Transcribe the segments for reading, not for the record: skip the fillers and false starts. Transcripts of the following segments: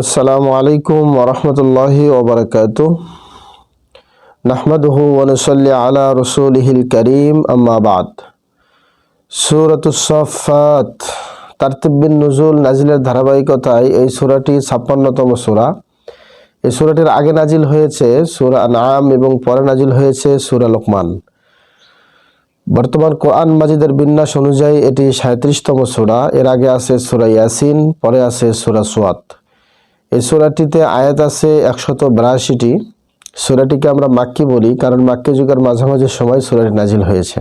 আসসালামু আলাইকুম ওয়া রাহমাতুল্লাহি ওয়া বারাকাতুহু নাহমাদুহু ওয়া নুসাল্লি আলা রাসূলিহিল কারীম আম্মা বা'দ। সূরাতুস সাফফাত তারতিব বিন নুজুল নাজিলের ধারাবাহিকতায় এই সূরাটি ৫৬তম সূরা। এই সূরাটির আগে নাজিল হয়েছে সূরা আনআম এবং পরে নাজিল হয়েছে সূরা লোকমান। বর্তমান কোরআন মাজিদের বিন্যাস অনুযায়ী এটি ৩৭তম সূরা। এর আগে আছে সূরা ইয়াসিন, পরে আছে সূরা সুয়াত। এই সূরাটিতে আয়াত আছে ১৮২টি। সূরাটিকে আমরা মাক্কি বলি কারণ মাক্কি যুগের মাঝামাঝি সময় সূরাটি নাজিল হয়েছে।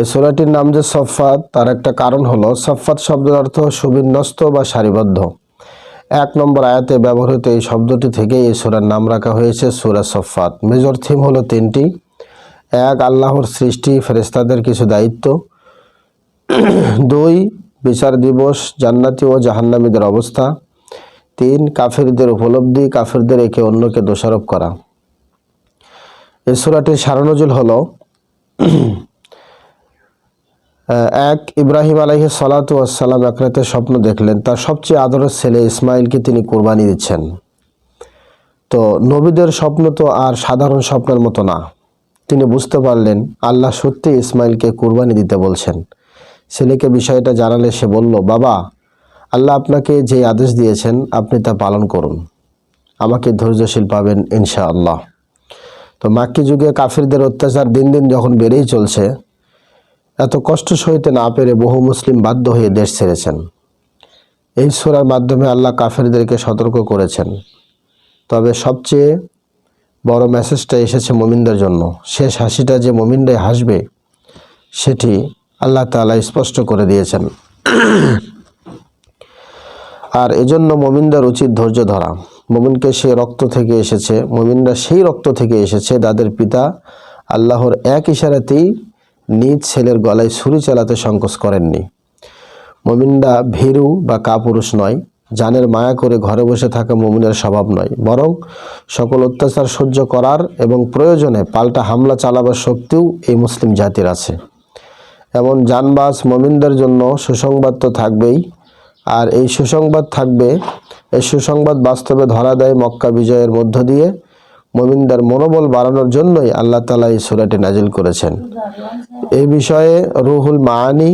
এই সূরাটির নাম যে সফফাত, তার একটা কারণ হলো সফফাত শব্দের অর্থ সুবিন্যস্ত বা সারিবদ্ধ। ১ নম্বর আয়াতে ব্যবহৃত এই শব্দটি থেকে এই সূরার নাম রাখা হয়েছে সূরা সফফাত। মেজর থিম হলো ৩টি। ১, আল্লাহর সৃষ্টি, ফেরেশতাদের কিছু দায়িত্ব। ২, বিচার দিবস, জান্নাতি ও জাহান্নামীদের অবস্থা। ৩, কাফিরদের উপলব্ধি, কাফিরদের একে অন্যকে দোষারোপ করা। এই সূরাটির সারনজুল হলো ১, ইব্রাহিম আলাইহিস সালাতু ওয়াস সালাম এক রাতে স্বপ্ন দেখলেন তার সবচেয়ে আদরের ছেলে ইসমাইলকে তিনি কুরবানি দিচ্ছেন। তো নবীদের স্বপ্ন তো আর সাধারণ স্বপ্নের মতো না। তিনি বুঝতে পারলেন আল্লাহ সত্যি ইসমাইলকে কুরবানি দিতে বলছেন। ছেলেকে বিষয়টা জানালে সে বলল, বাবা, আল্লাহ আপনাকে যে আদেশ দিয়েছেন আপনি তা পালন করুন, আমাকে ধৈর্যশীল পাবেন ইনশাআল্লাহ। তো মাক্কি যুগে কাফিরদের অত্যাচার দিন দিন যখন বেড়েই চলছে, এত কষ্ট সইতে না পেরে বহু মুসলিম বাধ্য হয়ে দেশ ছেড়েছেন। এই সূরার মাধ্যমে আল্লাহ কাফিরদেরকে সতর্ক করেছেন। তবে সবচেয়ে বড় মেসেজটা এসেছে মুমিনদের জন্য। শেষ হাসিটা যে মুমিনরাই হাসবে সেটি আল্লাহ তাআলা স্পষ্ট করে দিয়েছেন। আর এজন্য মুমিনদের উচিত ধৈর্য ধরা। মুমিনকে সেই রক্ত থেকে এসেছে, মুমিনরা সেই রক্ত থেকে এসেছে যাদের পিতা আল্লাহর এক ইশারাতেই নিজ ছেলের গলায় ছুরি চালাতে সংকোচ করেননি। মুমিনরা ভীরু বা কাপুরুষ নয়, জানের মায়া করে ঘরে বসে থাকা মুমিনের স্বভাব নয়, বরং সকল অত্যাচার সহ্য করার এবং প্রয়োজনে পাল্টা হামলা চালাবার শক্তিও এই মুসলিম জাতির আছে। এমন জানবাজ মুমিনদের জন্য সুসংবাদ তো থাকবেই। আর এই সুসংবাদ থাকবে, এই সুসংবাদ বাস্তবে ধরা দেয় মক্কা বিজয়ের মধ্য দিয়ে। মুমিনদের মনোবল বাড়ানোর জন্যই আল্লাহ তাআলা এই সূরাটি নাজিল করেছেন। এই বিষয়ে রুহুল মাআনি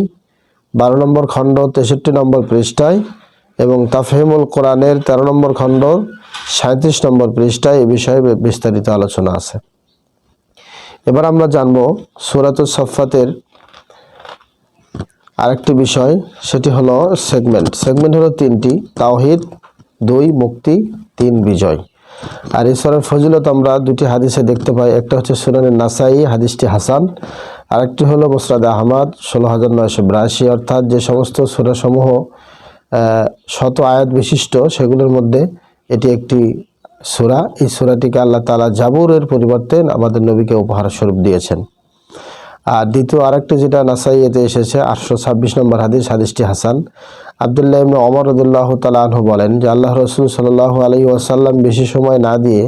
১২ নম্বর খণ্ড ৬৩ নম্বর পৃষ্ঠায় এবং তাফহিমুল কোরআনের ১৩ নম্বর খণ্ড ৩৭ নম্বর পৃষ্ঠায় এই বিষয়ে বিস্তারিত আলোচনা আছে। এবার আমরা জানব সূরাতুস সাফফাতের আরেকটি বিষয়, সেটি হলো সেগমেন্ট হলো ৩টি: তাওহীদ, ২ মুক্তি, ৩ বিজয়। আর এই সূরার ফজিলত আমরা ২টি হাদিসে দেখতে পাই। একটা হচ্ছে সুনানে নাসাই, হাদিসটি হাসান। আরেকটি হলো মুসনাদ আহমদ ১৬৯৮২, অর্থাৎ যে সমস্ত সূরাসমূহ শত আয়াত বিশিষ্ট সেগুলোর মধ্যে এটি একটি সূরা। এই সূরাটিকে আল্লাহ তাআলা জাবুরের পরিবর্তে আমাদের নবীকে উপহার স্বরূপ দিয়েছেন। আর দ্বিতীয় আরেকটি যেটা নাসাইতে এসেছে ৮২৬ নম্বর হাদিস, হাদিসটি হাসান। আব্দুল্লাহ ইবনে ওমর রাদিয়াল্লাহু তাআলা আনহু বলেন যে আল্লাহ রাসূল সাল্লাল্লাহু আলাইহি ওয়াসাল্লাম বেশি সময় না দিয়ে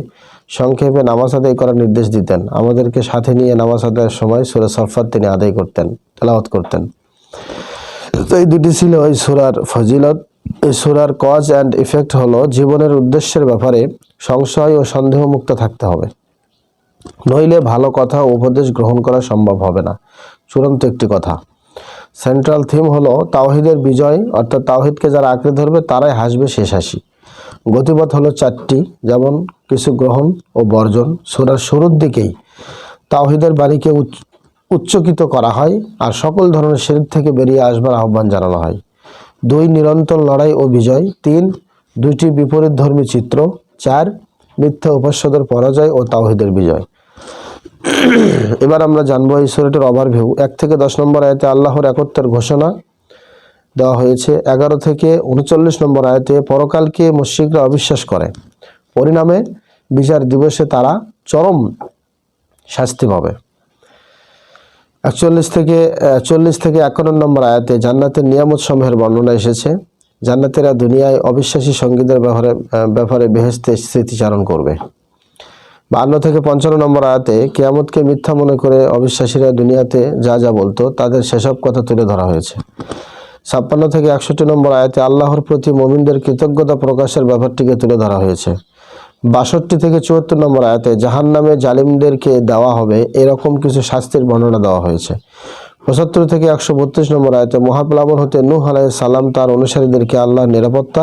সংক্ষেপে নামাজ আদায় করার নির্দেশ দিতেন। আমাদেরকে সাথে নিয়ে নামাজ আদায়ের সময় সূরা সাফফাত তিনি আদায় করতেন, তেলাওয়াত করতেন। তো এই দুটি ছিল এই সূরার ফজিলত। এই সূরার কজ অ্যান্ড ইফেক্ট হলো জীবনের উদ্দেশ্যের ব্যাপারে সংশয় ও সন্দেহমুক্ত থাকতে হবে, নইলে ভালো কথা ও উপদেশ গ্রহণ করা সম্ভব হবে না। চূড়ান্ত একটি কথা। সেন্ট্রাল থিম হলো তাওহীদের বিজয়, অর্থাৎ তাওহীদকে যারা আঁকড়ে ধরবে তারাই হাসবে শেষ হাসি। গতিপথ হলো ৪টি, যেমন কিছু গ্রহণ ও বর্জন। সূরার শুরুর দিকেই তাওহীদের বাণীকে উচ্চকিত করা হয় আর সকল ধরনের শিরক থেকে বেরিয়ে আসবার আহ্বান জানানো হয়। ২, নিরন্তর লড়াই ও বিজয়। ৩, ২টি বিপরীত ধর্মী চিত্র। ৪, মিথ্যা উপাস্যদের পরাজয় ও তাওহীদের বিজয়। এবার আমরা জানবো এই সূরাটির ওভারভিউ। ১ থেকে ১০ নম্বর আয়াতে আল্লাহর একত্বের ঘোষণা দেওয়া হয়েছে। ১১ থেকে ৩৯ নম্বর আয়াতে পরকালকে মুশরিকরা অবিশ্বাস করে, পরিণামে বিচার দিবসে তারা চরম শাস্তি পাবে। ৪১ থেকে ৫১ নম্বর আয়াতে জান্নাতের নিয়ামত সমূহের বর্ণনা এসেছে। জান্নাতীরা দুনিয়ায় অবিশ্বাসী সঙ্গীদের ব্যাপারে বেহেশতে স্মৃতিচারণ করবে। ৫২ থেকে ৫৫ নম্বর আয়াতে কিয়ামতকে মিথ্যা মনে করে অবিশ্বাসীরা দুনিয়াতে যা যা বলতো তাদের সেসব কথা তুলে ধরা হয়েছে। 56 থেকে 61 নম্বর আয়াতে আল্লাহর প্রতি মুমিনদের কৃতজ্ঞতা প্রকাশের ব্যাপারটিকে তুলে ধরা হয়েছে। 62 থেকে 74 নম্বর আয়াতে জাহান্নামে জালিমদেরকে দেওয়া হবে এরকম কিছু শাস্তির বর্ণনা দেওয়া হয়েছে। 75 থেকে 132 নম্বর আয়াতে মহাপ্লাবন হতে নূহ আলাইহিস সালাম তার অনুসারীদেরকে আল্লাহর নিরাপত্তা,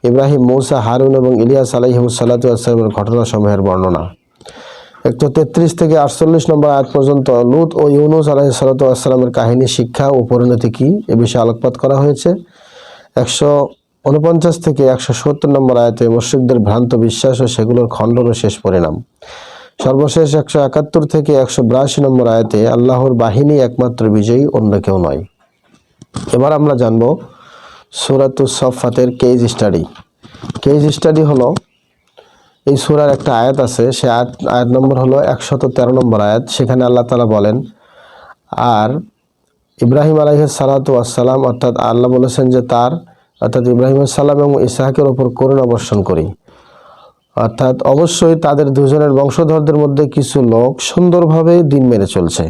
ইব্রাহিম, মূসা, হারুন এবং ইলিয়াস আলাইহিমুস সালাতু ওয়াস সালামের ঘটনাসমূহের বর্ণনা। 133 থেকে 48 নম্বর আয়াত পর্যন্ত লূত ও ইউনুস আলাইহিস সালাতু ওয়াস সালামের কাহিনী, শিক্ষা ও পরিণতি কি এ বিষয়ে আলোকপাত করা হয়েছে। 149 থেকে 170 নম্বর আয়াতে মুশরিকদের ভ্রান্ত বিশ্বাস ও সেগুলোর খণ্ডন ও শেষ পরিণাম। সর্বশেষ 171 থেকে 182 নম্বর আয়াতে আল্লাহর বাহিনী একমাত্র বিজয়ী, অন্য কেউ নয়। এবার আমরা জানব সূরাতুস সাফফাতের কেস স্টাডি। কেস স্টাডি হলো এই সূরার একটা আয়াত আছে, সে আয়াত নম্বর হলো 113 নম্বর আয়াত। সেখানে আল্লাহ তাআলা বলেন, আর ইব্রাহিম আলাইহিস সালাতু ওয়াস সালাম, অর্থাৎ আল্লাহ বলেছেন যে অর্থাৎ ইব্রাহিম আলাইহিস সালাম এবং ইসহাকের ওপর করুণা বর্ষণ করি। অর্থাৎ অবশ্যই তাদের দুজনের বংশধরদের মধ্যে কিছু লোক সুন্দরভাবে দিন মেনে চলছে,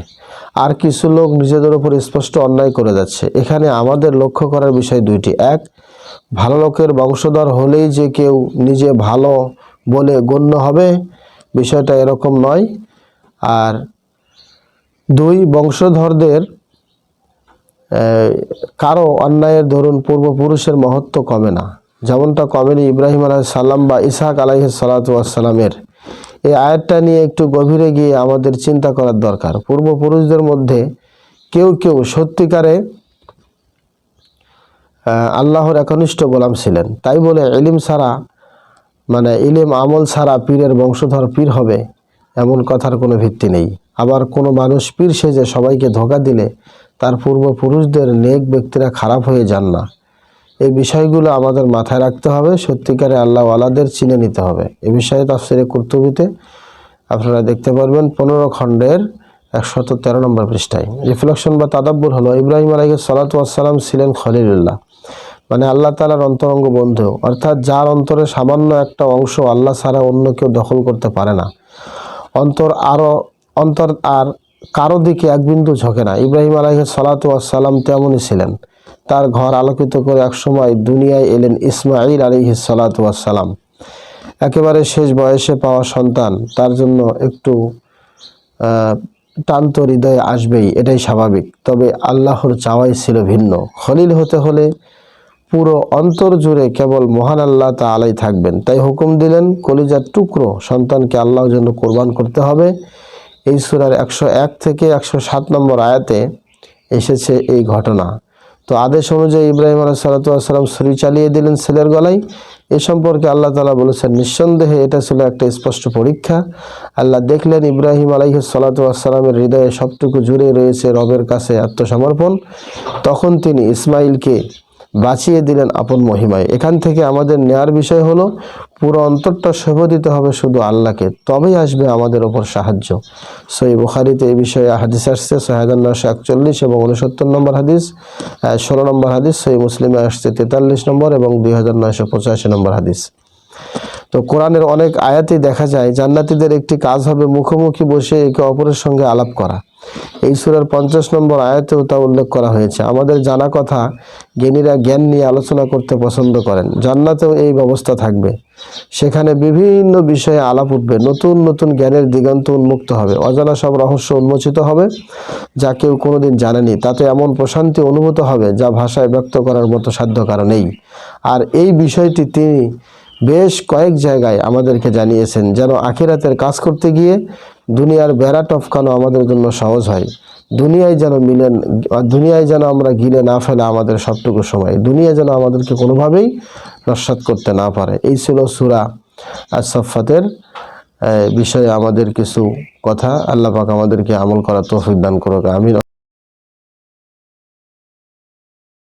আর কিছু লোক নিজেদের উপর স্পষ্ট অন্যায় করে যাচ্ছে। এখানে আমাদের লক্ষ্য করার বিষয় দুইটি। এক, ভালো লোকের বংশধর হলেই যে কেউ নিজে ভালো বলে গণ্য হবে, বিষয়টা এরকম নয়। আর দুই, বংশধরদের কারো অন্যায়ের দরুন পূর্বপুরুষের মহত্ব কমে না, যেমনটা কমেনি ইব্রাহিম আলাইহিস সালাম বা ইসহাক আলাইহিস সালাতু ওয়াস সালামের। এই আয়াতটা নিয়ে একটু গভীরে গিয়ে আমাদের চিন্তা করার দরকার। পূর্বপুরুষদের মধ্যে কেউ কেউ সত্যিকারে আল্লাহর একনিষ্ঠ গোলাম ছিলেন, তাই বলে ইলম ছাড়া ইলম আমল ছাড়া পীরের বংশধর পীর হবে এমন কথার কোনো ভিত্তি নেই। আবার কোনো মানুষ পীর সেজে সবাইকে ধোঁকা দিলে তার পূর্বপুরুষদের নেক ব্যক্তিরা খারাপ হয়ে যান না। এই বিষয়গুলো আমাদের মাথায় রাখতে হবে। সত্যিকারে আল্লাহ ওয়ালাদের চিনে নিতে হবে। এ বিষয়ে তাফসীরে কুরতুবীতে আপনারা দেখতে পারবেন 15 খণ্ডের 113 নম্বর পৃষ্ঠায়। রিফ্লেকশন বা তাদাব্বুর হলো, ইব্রাহিম আলাইহিস সালাতু ওয়াস সালাম ছিলেন খলিলুল্লাহ, আল্লাহ তাআলার অন্তরঙ্গ বন্ধু, অর্থাৎ যার অন্তরে সামান্য একটা অংশ আল্লাহ ছাড়া অন্য কেউ দখল করতে পারে না। অন্তর আর কারো দিকে এক বিন্দু ঝোঁকে না। ইব্রাহিম আলাইহিস সালাতু ওয়াস সালাম তেমনই ছিলেন। তার ঘর আলোকিত করে একসময় দুনিয়ায় এলেন ইসমাঈল আলাইহিস সালাতু ওয়াস সালাম। একেবারে শেষ বয়সে পাওয়া সন্তান, তার জন্য একটু টান তো হৃদয়ে আসবেই, এটাই স্বাভাবিক। তবে আল্লাহর চাওয়াই ছিল ভিন্ন। খলিল হতে হলে পুরো অন্তর জুড়ে কেবল মহান আল্লাহ তাআলাই থাকবেন। তাই হুকুম দিলেন কলিজার টুকরো সন্তানকে আল্লাহর জন্য কোরবান করতে হবে। এই সূরার 101 থেকে 107 নম্বর আয়াতে এসেছে এই ঘটনা। তো আদেশ অনুযায়ী ইব্রাহিম আলাইহিস সালাতু ওয়াস সালাম ছুরি চালিয়ে দিলেন ছেলের গলায়। এ সম্পর্কে আল্লাহ তাআলা বলেছেন, নিঃসন্দেহে এটা ছিল একটা স্পষ্ট পরীক্ষা। আল্লাহ দেখলেন ইব্রাহিম আলাইহিস সালাতু ওয়াস সালামের হৃদয়ে সবটুকু জুড়ে রয়েছে রবের কাছে আত্মসমর্পণ। তখন তিনি ইসমাইলকে বাঁচিয়ে দিলেন আপন মহিমায়। এখান থেকে আমাদের নেয়ার বিষয় হলো, পুরো অন্তরটা সেবা দিতে হবে শুধু আল্লাহকে, তবেই আসবে আমাদের ওপর সাহায্য। সহিহ বুখারীতে এই বিষয়ে হাদিস আসছে 6941 এবং 69 নম্বর হাদিস, 16 নম্বর হাদিস। সহিহ মুসলিমে আসছে 43 নম্বর এবং 2985 নম্বর হাদিস। তো কোরআনের অনেক আয়াতেই দেখা যায় জান্নাতীদের একটি কাজ হবে মুখোমুখি বসে একে অপরের সঙ্গে আলাপ করা। এই সূরার 50 নম্বর আয়াতেও তা উল্লেখ করা হয়েছে। আমাদের জানা কথা, জ্ঞানীরা জ্ঞান নিয়ে আলোচনা করতে পছন্দ করেন। জান্নাতেও এই ব্যবস্থা থাকবে। সেখানে বিভিন্ন বিষয়ে আলাপ উঠবে, নতুন নতুন জ্ঞানের দিগন্ত উন্মুক্ত হবে, অজানা সব রহস্য উন্মোচিত হবে যা কেউ কোনোদিন জানেনি। তাতে এমন প্রশান্তি অনুভূত হবে যা ভাষায় ব্যক্ত করার মতো সাধ্য কারো নেই। আর এই বিষয়টি তিনি বেশ কয়েক জায়গায় আমাদেরকে জানিয়েছেন, যেন আখিরাতের কাজ করতে গিয়ে দুনিয়ার বেড়া টপকানো আমাদের জন্য সহজ হয়। দুনিয়ায় যেন আমরা গিলে না ফেলে আমাদের সবটুকু সময়, দুনিয়া যেন আমাদেরকে কোনোভাবেই নস্যাৎ করতে না পারে। এই ছিল সূরা আস-সাফফাতের বিষয়ে আমাদের কিছু কথা। আল্লাহ পাক আমাদেরকে আমল করার তৌফিক দান করুক। আমিন।